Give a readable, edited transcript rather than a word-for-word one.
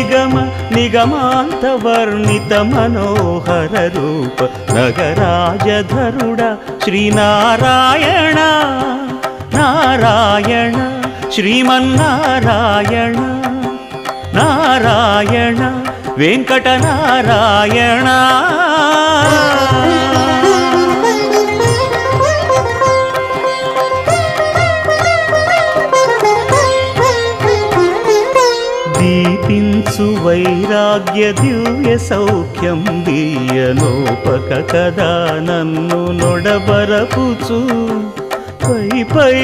నిగమ నిగమాంత వర్ణిత మనోహర రూప నగరాజధరుడ శ్రీనారాయణ నారాయణ శ్రీమన్నారాయణ నారాయణ వెంకటనారాయణ. దీపించు వైరాగ్య దివ్య సౌఖ్యం దీయనోపక కదా నన్ను నొడబరపుచు పై పై